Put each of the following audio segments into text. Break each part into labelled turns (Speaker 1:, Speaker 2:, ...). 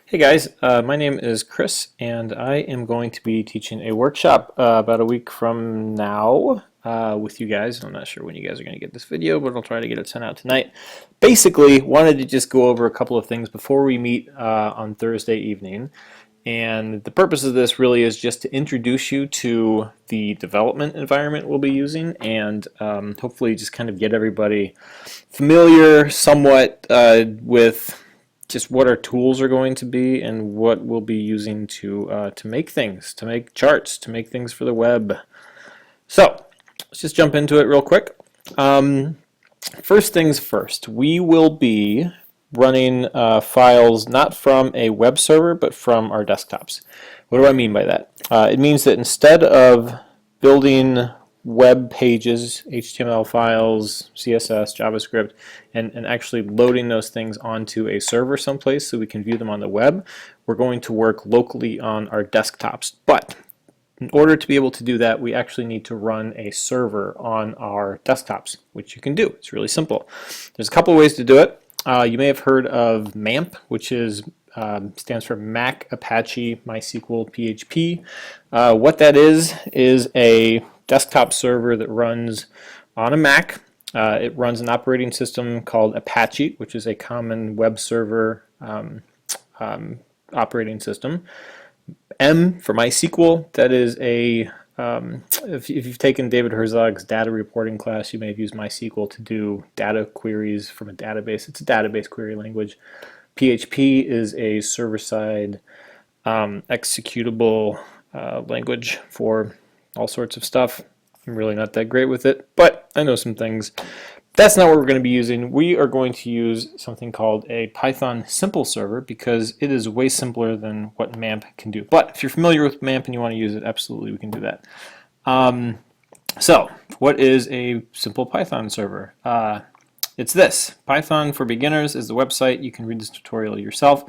Speaker 1: Hey guys, my name is Chris and I am going to be teaching a workshop about a week from now with you guys. I'm not sure when you guys are going to get this video, but I'll try to get it sent out tonight. Basically, wanted to just go over a couple of things before we meet on Thursday evening. And the purpose of this really is just to introduce you to the development environment we'll be using and hopefully just kind of get everybody familiar somewhat with just what our tools are going to be and what we'll be using to make things, to make charts, to make things for the web. So let's just jump into it real quick. First things first, we will be running files not from a web server but from our desktops. What do I mean by that? It means that instead of building web pages, HTML files, CSS, JavaScript, and actually loading those things onto a server someplace so we can view them on the web, we're going to work locally on our desktops. But in order to be able to do that, we actually need to run a server on our desktops, which you can do. It's really simple. There's a couple ways to do it. You may have heard of MAMP, which stands for Mac Apache MySQL PHP. What that is a desktop server that runs on a Mac. It runs an operating system called Apache, which is a common web server operating system. M for MySQL, that is if you've taken David Herzog's data reporting class, you may have used MySQL to do data queries from a database. It's a database query language. PHP is a server-side executable language for all sorts of stuff. I'm really not that great with it, but I know some things. That's not what we're going to be using. We are going to use something called a Python simple server because it is way simpler than what MAMP can do. But if you're familiar with MAMP and you want to use it, absolutely we can do that. So what is a simple Python server? It's this. Python for Beginners is the website. You can read this tutorial yourself.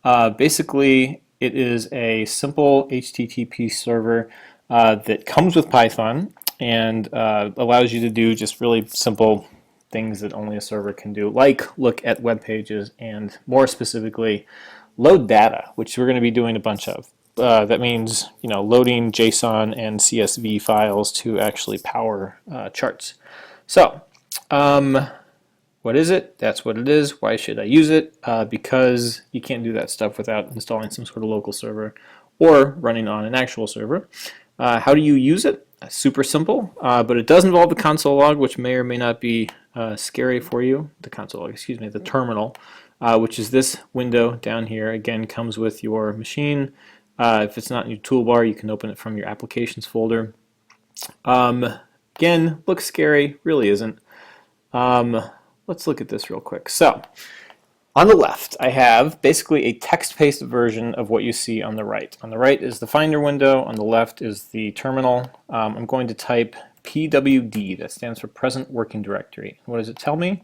Speaker 1: Basically, it is a simple HTTP server that comes with Python and allows you to do just really simple things that only a server can do, like look at web pages and more specifically load data, which we're going to be doing a bunch of. That means loading JSON and CSV files to actually power charts. So what is it? That's what it is. Why should I use it? Because you can't do that stuff without installing some sort of local server or running on an actual server. How do you use it? Super simple, but it does involve the console log, which may or may not be scary for you. The console log, excuse me, the terminal, which is this window down here. Again, comes with your machine. If it's not in your toolbar, you can open it from your applications folder. Again, looks scary, really isn't. Let's look at this real quick. So, on the left, I have basically a text-based version of what you see on the right. On the right is the Finder window. On the left is the terminal. I'm going to type PWD. That stands for Present Working Directory. What does it tell me?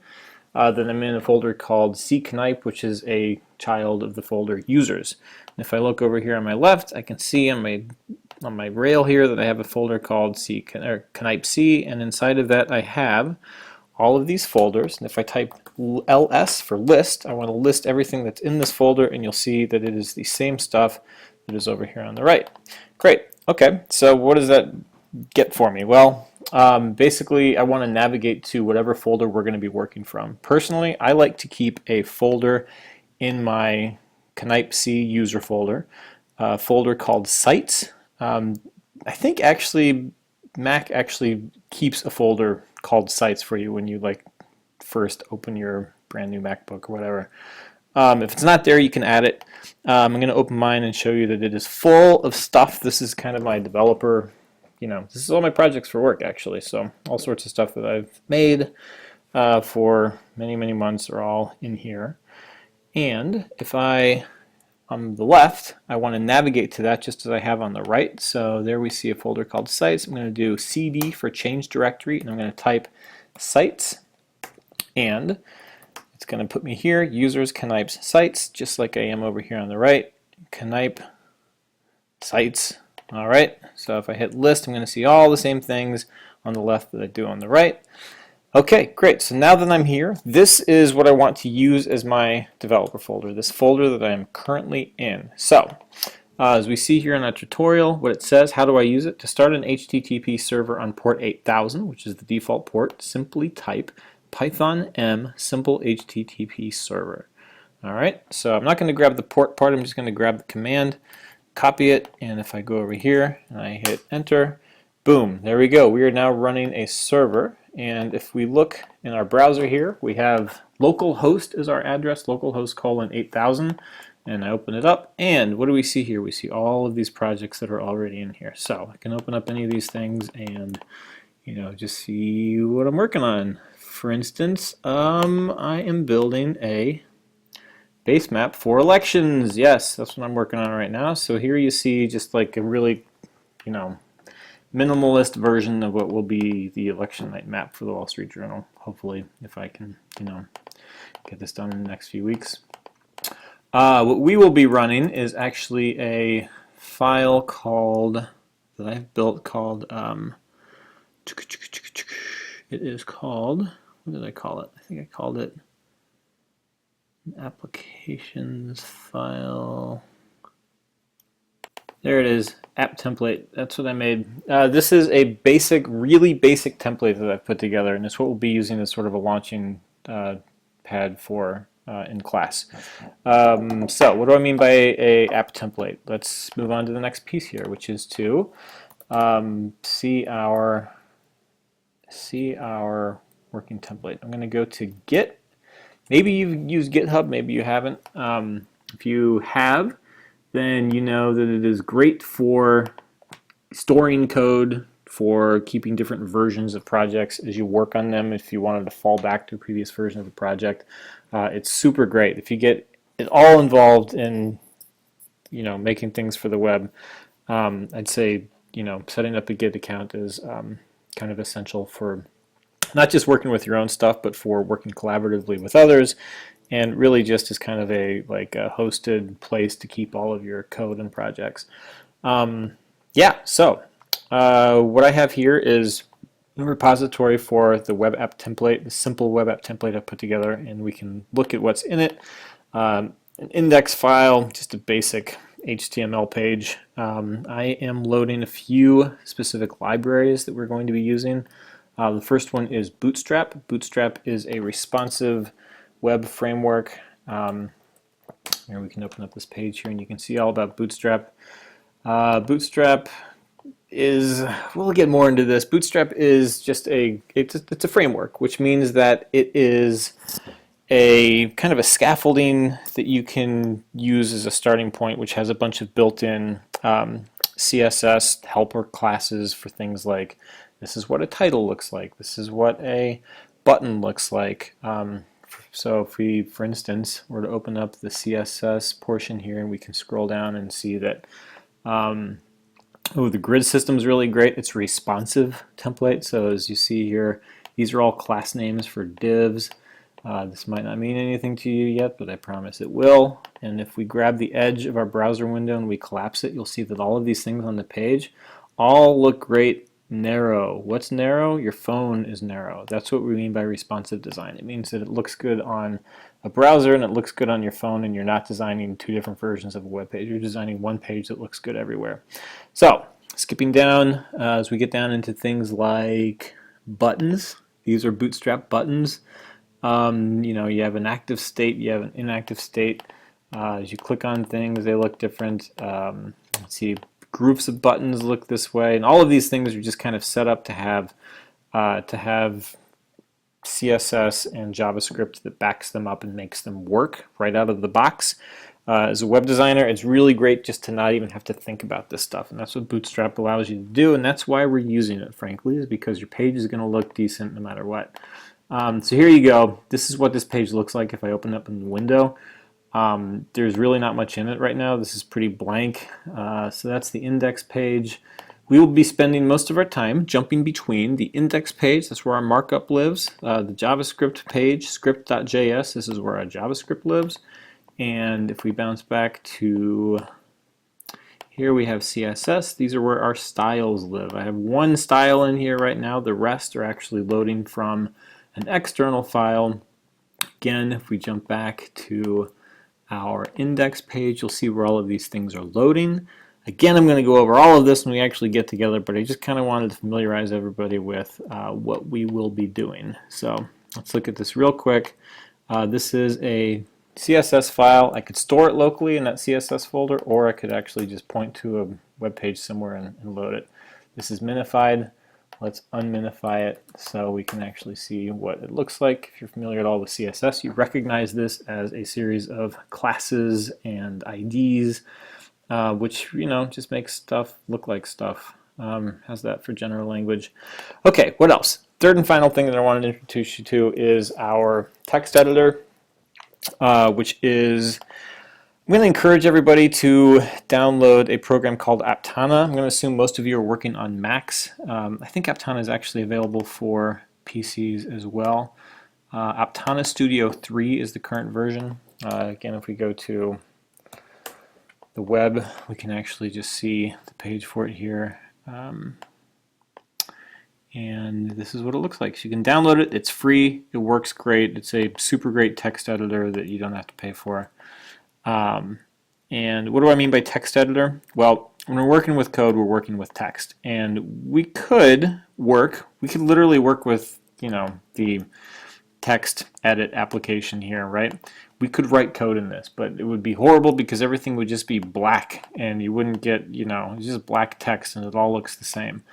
Speaker 1: That I'm in a folder called CKnipe, which is a child of the folder Users. And if I look over here on my left, I can see on my rail here that I have a folder called Knipe C, and inside of that I have all of these folders. And if I type ls for list, I want to list everything that's in this folder, and you'll see that it is the same stuff that is over here on the right. Great. Okay, so what does that get for me? Well, basically I want to navigate to whatever folder we're going to be working from. Personally, I like to keep a folder in my Knipe C user folder, a folder called Sites. I think actually Mac actually keeps a folder called Sites for you when you first open your brand new MacBook or whatever. If it's not there, you can add it. I'm going to open mine and show you that it is full of stuff. This is kind of my developer, this is all my projects for work actually. So all sorts of stuff that I've made for many, many months are all in here. And if on the left, I want to navigate to that just as I have on the right. So there we see a folder called Sites. I'm going to do CD for change directory, and I'm going to type Sites, and it's going to put me here, Users Knipe Sites, just like I am over here on the right. Knipe Sites. All right, so if I hit list, I'm going to see all the same things on the left that I do on the right. Okay, great. So now that I'm here, this is what I want to use as my developer folder, this folder that I am currently in. So, as we see here in that tutorial, what it says, how do I use it? To start an HTTP server on port 8000, which is the default port, simply type Python M simple HTTP server. All right, so I'm not going to grab the port part, I'm just going to grab the command, copy it, and if I go over here and I hit enter, boom, there we go. We are now running a server, and if we look in our browser here, we have localhost as our address, localhost colon 8000, and I open it up, and what do we see here? We see all of these projects that are already in here. So I can open up any of these things and just see what I'm working on. For instance, I am building a base map for elections. Yes, that's what I'm working on right now. So here you see just like a really, minimalist version of what will be the election night map for the Wall Street Journal. Hopefully, if I can, get this done in the next few weeks. What we will be running is actually a file that I've built called, it is called, what did I call it? I think I called it applications file. There it is, app template. That's what I made. This is a basic, really basic template that I've put together, and it's what we'll be using as sort of a launching pad for in class. So what do I mean by a app template? Let's move on to the next piece here, which is to see our working template. I'm going to go to Git. Maybe you've used GitHub, maybe you haven't. If you have, then you know that it is great for storing code, for keeping different versions of projects as you work on them. If you wanted to fall back to a previous version of the project, it's super great. If you get it all involved in making things for the web, I'd say setting up a Git account is kind of essential for not just working with your own stuff, but for working collaboratively with others, and really just as kind of a hosted place to keep all of your code and projects. Yeah, so what I have here is a repository for the web app template, the simple web app template I've put together, and we can look at what's in it. An index file, just a basic HTML page. I am loading a few specific libraries that we're going to be using. The first one is Bootstrap. Bootstrap is a responsive web framework. Here we can open up this page here and you can see all about Bootstrap. Bootstrap is, we'll get more into this. Bootstrap is just it's a framework, which means that it is a kind of a scaffolding that you can use as a starting point, which has a bunch of built-in CSS helper classes for things like this is what a title looks like, this is what a button looks like. So if we, for instance, were to open up the CSS portion here, and we can scroll down and see that the grid system is really great. It's a responsive template. So as you see here, these are all class names for divs. This might not mean anything to you yet, but I promise it will. And if we grab the edge of our browser window and we collapse it, you'll see that all of these things on the page all look great narrow. What's narrow? Your phone is narrow. That's what we mean by responsive design. It means that it looks good on a browser and it looks good on your phone, and you're not designing two different versions of a web page. You're designing one page that looks good everywhere. So skipping down, as we get down into things like buttons, these are Bootstrap buttons. You have an active state, you have an inactive state. As you click on things, they look different. Let's see, groups of buttons look this way, and all of these things are just kind of set up to have CSS and JavaScript that backs them up and makes them work right out of the box. As a web designer, it's really great just to not even have to think about this stuff, and that's what Bootstrap allows you to do, and that's why we're using it, frankly, is because your page is going to look decent no matter what. So here you go. This is what this page looks like if I open up in the window. There's really not much in it right now. This is pretty blank. So that's the index page. We will be spending most of our time jumping between the index page, that's where our markup lives, the JavaScript page, script.js, this is where our JavaScript lives. And if we bounce back to here, we have CSS. These are where our styles live. I have one style in here right now. The rest are actually loading from an external file. Again, if we jump back to our index page, you'll see where all of these things are loading. Again, I'm going to go over all of this when we actually get together, but I just kind of wanted to familiarize everybody with what we will be doing. So let's look at this real quick. This is a CSS file. I could store it locally in that CSS folder, or I could actually just point to a web page somewhere and load it. This is minified. Let's unminify it so we can actually see what it looks like. If you're familiar at all with CSS, you recognize this as a series of classes and IDs, which, you know, just makes stuff look like stuff. How's that for general language? Okay, what else? Third and final thing that I wanted to introduce you to is our text editor, which is, I'm going to encourage everybody to download a program called Aptana. I'm going to assume most of you are working on Macs. I think Aptana is actually available for PCs as well. Aptana Studio 3 is the current version. Again, if we go to the web, we can actually just see the page for it here. And this is what it looks like. So you can download it. It's free. It works great. It's a super great text editor that you don't have to pay for. And what do I mean by text editor? Well, when we're working with code, we're working with text. And we could literally work with, you know, the text edit application here, right? We could write code in this, but it would be horrible because everything would just be black and you wouldn't get, you know, it's just black text and it all looks the same.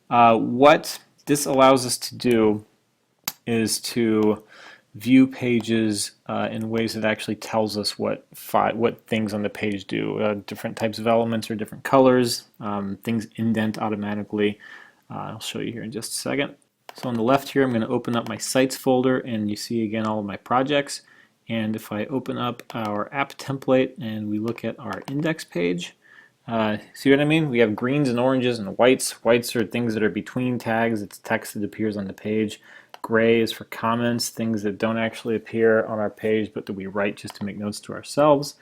Speaker 1: What this allows us to do is to view pages in ways that actually tells us what things on the page do. Different types of elements or different colors, things indent automatically. I'll show you here in just a second. So on the left here, I'm going to open up my sites folder, and you see again all of my projects. And if I open up our app template and we look at our index page, see what I mean? We have greens and oranges and whites. Whites are things that are between tags. It's text that appears on the page. Gray is for comments, things that don't actually appear on our page but that we write just to make notes to ourselves.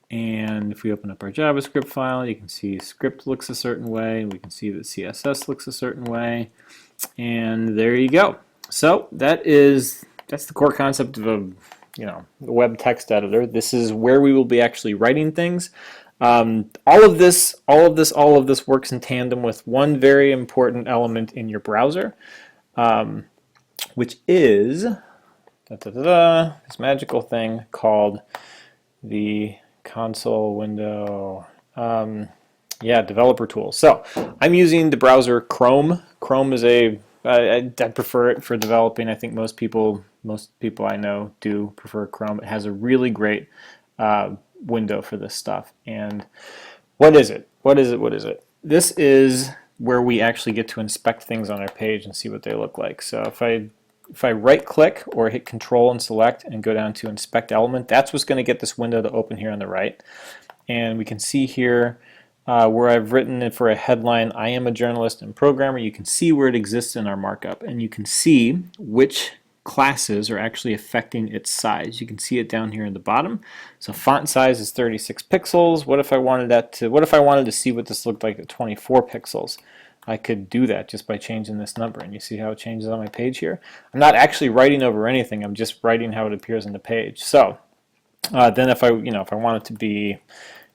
Speaker 1: And if we open up our JavaScript file, you can see script looks a certain way. We can see that CSS looks a certain way. And there you go. So that's the core concept of a web text editor. This is where we will be actually writing things. All of this works in tandem with one very important element in your browser, which is this magical thing called the console window. Developer tools. So I'm using the browser Chrome. Chrome is I prefer it for developing. I think most people I know do prefer Chrome. It has a really great window for this stuff. And what is it? This is where we actually get to inspect things on our page and see what they look like. So if I right click or hit Control and select and go down to inspect element, that's what's going to get this window to open here on the right. And we can see here where I've written it for a headline, I am a journalist and programmer. You can see where it exists in our markup, and you can see which classes are actually affecting its size. You can see it down here in the bottom. So font size is 36 pixels. What if I wanted to see what this looked like at 24 pixels? I could do that just by changing this number, and you see how it changes on my page here. I'm not actually writing over anything. I'm just writing how it appears on the page. So then if I want it to be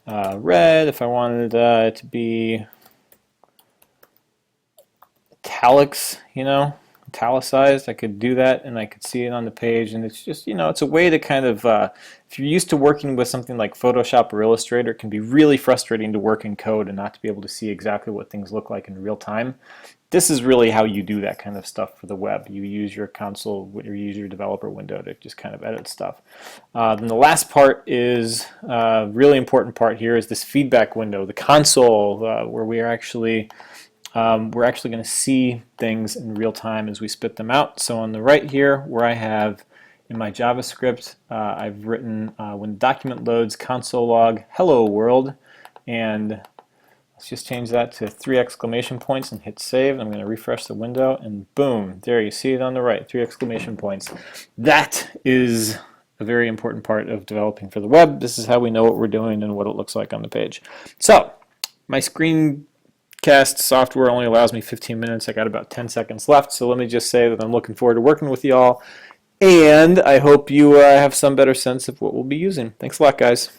Speaker 1: red, if I wanted it to be italicized, I could do that, and I could see it on the page. And it's just, it's a way to kind of, if you're used to working with something like Photoshop or Illustrator, it can be really frustrating to work in code and not to be able to see exactly what things look like in real time. This is really how you do that kind of stuff for the web. You use your console or you use your developer window to just kind of edit stuff. Then the last part is a really important part here is this feedback window, the console, where we're actually going to see things in real time as we spit them out. So on the right here, where I have in my JavaScript, I've written when the document loads, console log, hello world, and let's just change that to 3 exclamation points and hit save. I'm going to refresh the window, and boom, there you see it on the right, 3 exclamation points. That is a very important part of developing for the web. This is how we know what we're doing and what it looks like on the page. So my screen podcast software only allows me 15 minutes. I got about 10 seconds left, so let me just say that I'm looking forward to working with y'all, and I hope you have some better sense of what we'll be using. Thanks a lot, guys.